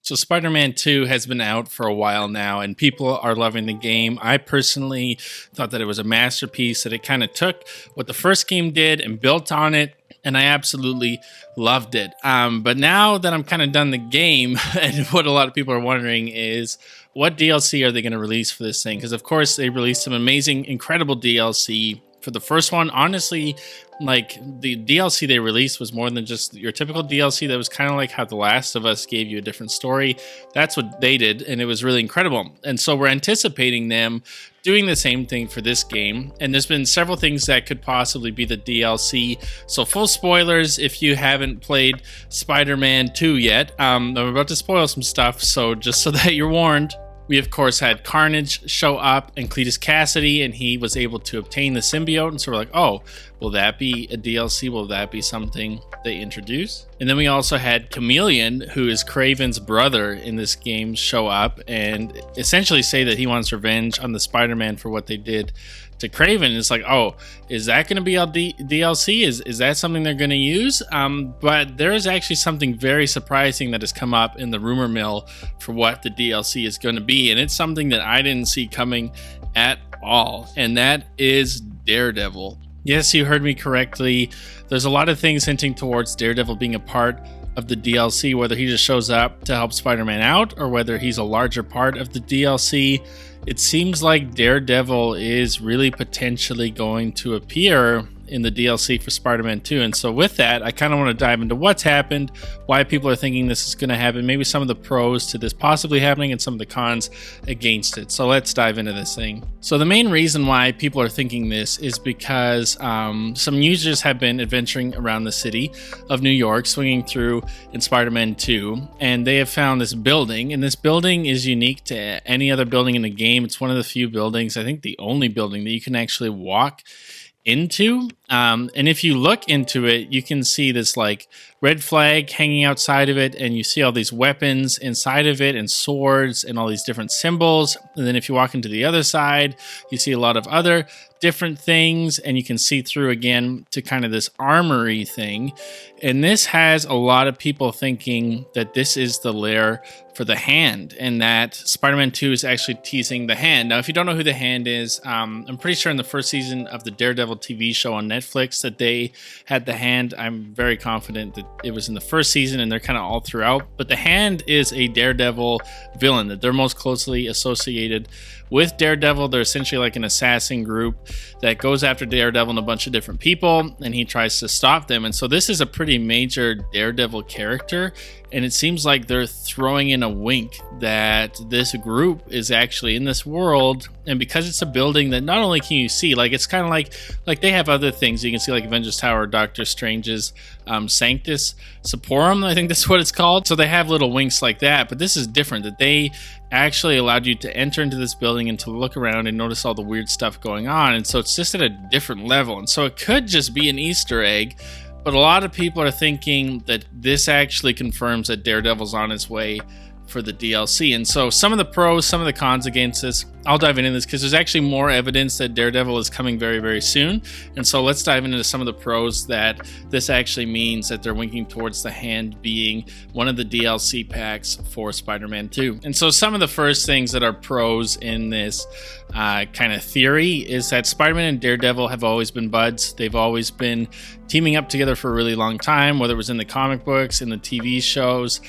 So Spider-Man 2 has been out for a while now and people are loving the game. I personally thought that it was a masterpiece, that it kind of took what the first game did and built on it, and I absolutely loved it. But now that I'm kind of done the game, and what a lot of people are wondering is, what DLC are they going to release for this thing? Because of course they released some amazing, incredible DLC for the first one. Honestly, like, the DLC they released was more than just your typical DLC. That was kind of like how The Last of Us gave you a different story. That's what they did, and it was really incredible. And so we're anticipating them doing the same thing for this game. And there's been several things that could possibly be the DLC. So full spoilers if you haven't played Spider-Man 2 yet. I'm about to spoil some stuff, so just so that you're warned. We, of course, had Carnage show up and Cletus Cassidy, and he was able to obtain the symbiote. And so we're like, oh, will that be a DLC? Will that be something they introduce? And then we also had Chameleon, who is Kraven's brother in this game, show up and essentially say that he wants revenge on the Spider-Man for what they did to Kraven. It's like, oh, is that going to be a DLC? Is that something they're going to use? But there is actually something very surprising that has come up in the rumor mill for what the DLC is going to be, and it's something that I didn't see coming at all, and that is Daredevil. Yes, you heard me correctly. There's a lot of things hinting towards Daredevil being a part of the DLC, whether he just shows up to help Spider-Man out or whether he's a larger part of the DLC. It seems like Daredevil is really potentially going to appear in the DLC for Spider-Man 2. And so with that, I kind of want to dive into what's happened, why people are thinking this is going to happen, maybe some of the pros to this possibly happening and some of the cons against it. So let's dive into this thing. So the main reason why people are thinking this is because some users have been adventuring around the city of New York, swinging through in Spider-Man 2, and they have found this building, and this building is unique to any other building in the game. It's one of the few buildings, I think the only building, that you can actually walk into. And if you look into it, you can see this like red flag hanging outside of it, and you see all these weapons inside of it and swords and all these different symbols. And then if you walk into the other side, you see a lot of other different things, and you can see through again to kind of this armory thing. And this has a lot of people thinking that this is the lair for the Hand, and that Spider-Man 2 is actually teasing the Hand. Now, if you don't know who the Hand is, I'm pretty sure in the first season of the Daredevil TV show on Netflix that they had the Hand. I'm very confident that it was in the first season, and they're kind of all throughout. But the Hand is a Daredevil villain that they're most closely associated with Daredevil. They're essentially like an assassin group that goes after Daredevil and a bunch of different people, and he tries to stop them. And so this is a pretty major Daredevil character, and it seems like they're throwing in a wink that this group is actually in this world. And because it's a building that not only can you see, like, it's kind of like they have other things you can see, like Avengers Tower, Doctor Strange's Sanctus Saporum, I think that's what it's called. So they have little winks like that, but this is different, that they actually allowed you to enter into this building and to look around and notice all the weird stuff going on. And so it's just at a different level. And so it could just be an Easter egg, but a lot of people are thinking that this actually confirms that Daredevil's on his way for the DLC. And so some of the pros, some of the cons against this, I'll dive into this because there's actually more evidence that Daredevil is coming very, very soon. And so let's dive into some of the pros that this actually means, that they're winking towards the Hand being one of the DLC packs for Spider-Man 2. And so some of the first things that are pros in this kind of theory is that Spider-Man and Daredevil have always been buds. They've always been teaming up together for a really long time, whether it was in the comic books, in the TV shows,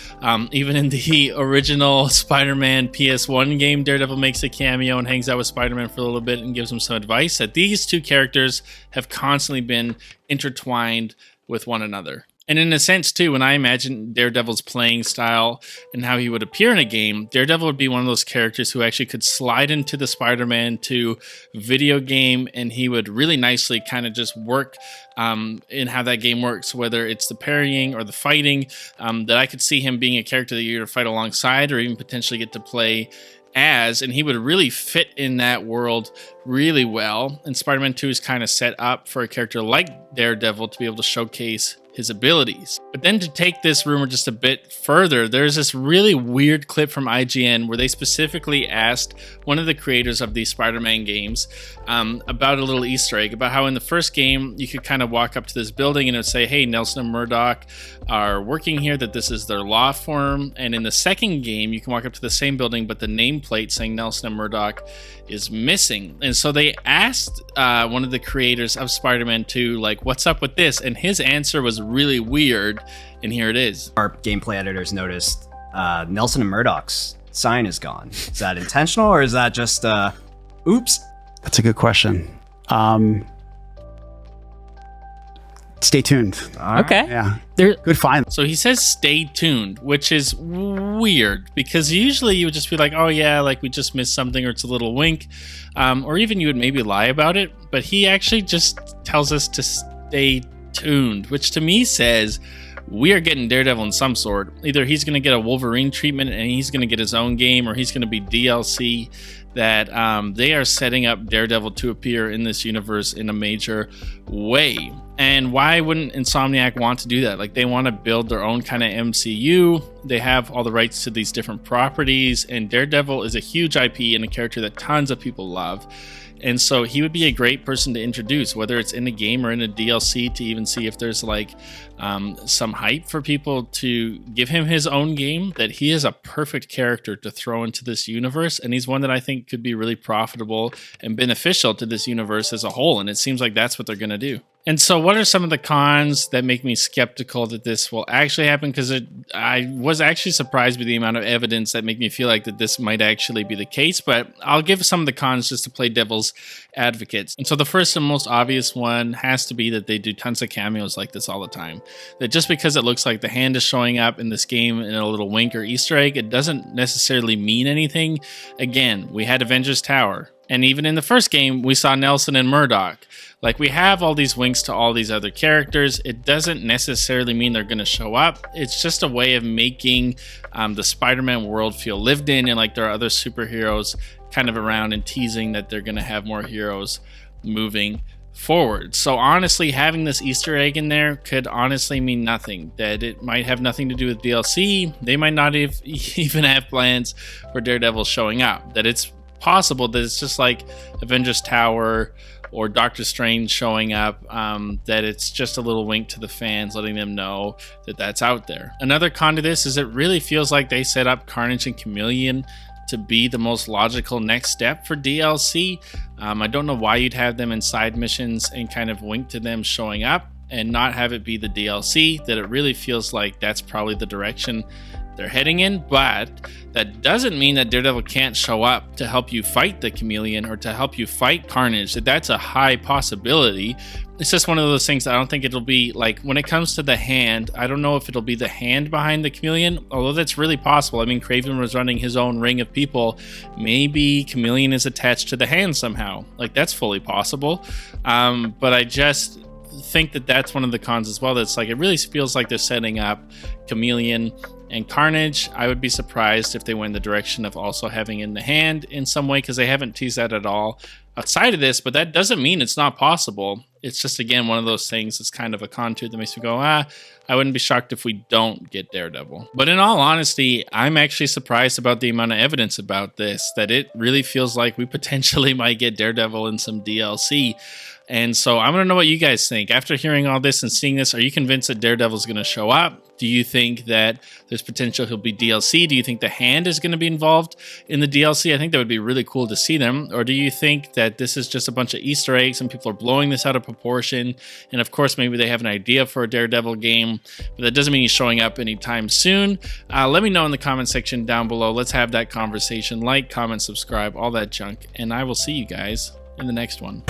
even in the original Spider-Man PS1 game, Daredevil makes a cameo and hangs out with Spider-Man for a little bit and gives him some advice. That these two characters have constantly been intertwined with one another. And in a sense, too, when I imagine Daredevil's playing style and how he would appear in a game, Daredevil would be one of those characters who actually could slide into the Spider-Man 2 video game, and he would really nicely kind of just work in how that game works, whether it's the parrying or the fighting, that I could see him being a character that you either fight alongside or even potentially get to play as, and he would really fit in that world really well. And Spider-Man 2 is kind of set up for a character like Daredevil to be able to showcase his abilities. But then to take this rumor just a bit further, there's this really weird clip from IGN where they specifically asked one of the creators of these Spider-Man games about a little Easter egg, about how in the first game you could kind of walk up to this building and it would say, hey, Nelson and Murdock are working here, that this is their law firm. And in the second game, you can walk up to the same building, but the nameplate saying Nelson and Murdock is missing. And so they asked one of the creators of Spider-Man 2, like, what's up with this? And his answer was really weird. And here it is. Our gameplay editors noticed Nelson and Murdock's sign is gone. Is that intentional or is that just oops? That's a good question. Stay tuned. Okay. Yeah. Good find. So he says stay tuned, which is weird because usually you would just be like, oh yeah, like we just missed something, or it's a little wink. Or even you would maybe lie about it. But he actually just tells us to stay tuned, which to me says we are getting Daredevil in some sort. Either he's going to get a Wolverine treatment and he's going to get his own game, or he's going to be DLC. That they are setting up Daredevil to appear in this universe in a major way. And why wouldn't Insomniac want to do that? Like, they want to build their own kind of MCU. They have all the rights to these different properties, and Daredevil is a huge IP and a character that tons of people love. And so he would be a great person to introduce, whether it's in a game or in a DLC, to even see if there's like some hype for people to give him his own game. That he is a perfect character to throw into this universe. And he's one that I think could be really profitable and beneficial to this universe as a whole. And it seems like that's what they're going to do. And so what are some of the cons that make me skeptical that this will actually happen? Because I was actually surprised by the amount of evidence that make me feel like that this might actually be the case. But I'll give some of the cons just to play devil's advocates. And so the first and most obvious one has to be that they do tons of cameos like this all the time. That just because it looks like the hand is showing up in this game in a little wink or Easter egg, it doesn't necessarily mean anything. Again, we had Avengers Tower. And even in the first game, we saw Nelson and Murdock. Like, we have all these winks to all these other characters. It doesn't necessarily mean they're going to show up. It's just a way of making the Spider-Man world feel lived in, and like there are other superheroes kind of around, and teasing that they're going to have more heroes moving forward. So honestly, having this Easter egg in there could honestly mean nothing. That it might have nothing to do with DLC. They might not even have plans for Daredevil showing up. That it's possible that it's just like Avengers Tower or Doctor Strange showing up, that it's just a little wink to the fans, letting them know that that's out there. Another con to this is it really feels like they set up Carnage and Chameleon to be the most logical next step for DLC. I don't know why you'd have them in side missions and kind of wink to them showing up and not have it be the DLC. That it really feels like that's probably the direction they're heading in, but that doesn't mean that Daredevil can't show up to help you fight the Chameleon or to help you fight Carnage. That's a high possibility. It's just one of those things that I don't think it'll be like when it comes to the hand. I don't know if it'll be the hand behind the Chameleon, although that's really possible. I mean, Kraven was running his own ring of people. Maybe Chameleon is attached to the hand somehow. Like, that's fully possible. But I just think that that's one of the cons as well. That's like, it really feels like they're setting up Chameleon and Carnage. I would be surprised if they went in the direction of also having in the hand in some way, because they haven't teased that at all outside of this. But that doesn't mean it's not possible. It's just, again, one of those things that's kind of a contour that makes me go, I wouldn't be shocked if we don't get Daredevil. But in all honesty, I'm actually surprised about the amount of evidence about this, that it really feels like we potentially might get Daredevil in some DLC. And so I want to know what you guys think. After hearing all this and seeing this, are you convinced that Daredevil's going to show up? Do you think that there's potential he'll be DLC? Do you think the hand is going to be involved in the DLC? I think that would be really cool to see them. Or do you think that this is just a bunch of Easter eggs and people are blowing this out of proportion? And of course, maybe they have an idea for a Daredevil game, but that doesn't mean he's showing up anytime soon. Let me know in the comment section down below. Let's have that conversation. Like, comment, subscribe, all that junk. And I will see you guys in the next one.